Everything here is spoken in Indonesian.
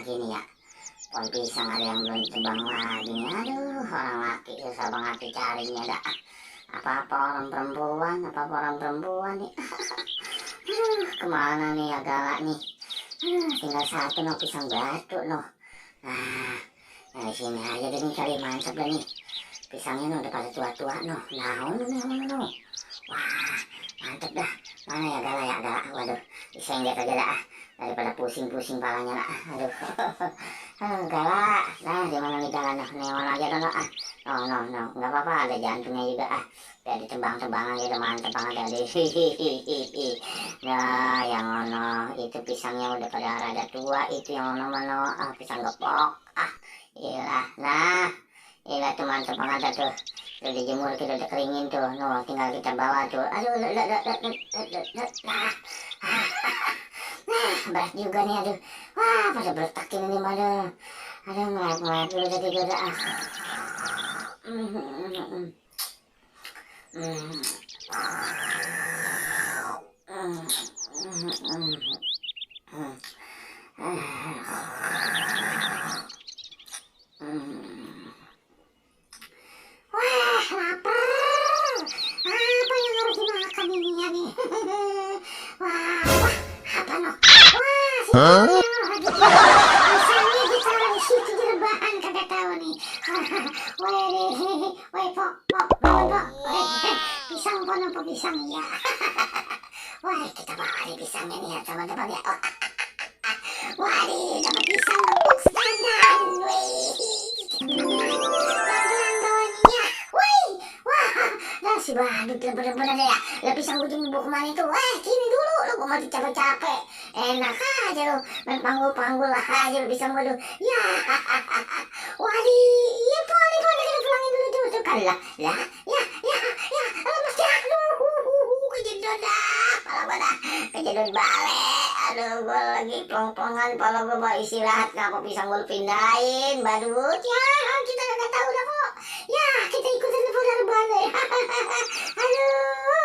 lagi nih ya. Pohon pisang ada yang belum tebang lagi nih. Aduh, orang laki susah banget dicarinya dah. Apa orang perempuan nih. Kemana nih ya galak nih. Tinggal satu no pisang batu no. Nah, dari sini aja deh nih kali, mantap deh nih. Pisangnya no udah pada tua-tua no. No. Wah, mantep dah. Mana ya galak. Waduh, disenggak aja dah. Daripada pusing-pusing palanya lah. Aduh. Galak. Nah, gimana nih galak? Neon aja dong. No. Enggak apa-apa, ada jantungnya juga. Biar ditebang-tebang aja udah mantep banget ya. Nah, yang ono itu pisangnya udah pada rada tua, itu yang ono pisang gepok. Iyalah. Nah, iyalah tuh mantep banget tuh. Udah dijemur, udah keringin tuh. No, tinggal kita bawa tuh. Aduh, berat juga nih, aduh. Wah, pada bertak ini mana. Aduh, ngelap dulu tadi gue udah. Wah, lapar. Apa yang harus dimakan ini ya nih? Wah, apa no? Wah, pisangnya ditaruh di situ di rebahan, kagak tahu nih. Woi, pok. Pisang apa pisang ya? Wah, kita bawa nih pisangnya nih ya, teman-teman ya. Wah, dapat pisang gepok standar. Wih, pelan-pelan bawanya. Wah, si badut bener-bener ya. Lah pisang gue mau kemana itu? Kini dulu lu, gue masih capek-capek. Enak aja lu, main panggul-panggul aja lu pisang gue lu. Ya, iya boleh kita pulangin dulu tuh kalah. Ya, mesti kejedot dah, kejedot balik. Aduh, gue lagi plong-plongan, kalau gue mau istirahat, ngapa pisang gue pindahin, badut ya, kita nggak tahu dah kok. Ya, kita ikutin pada balik. Aduh.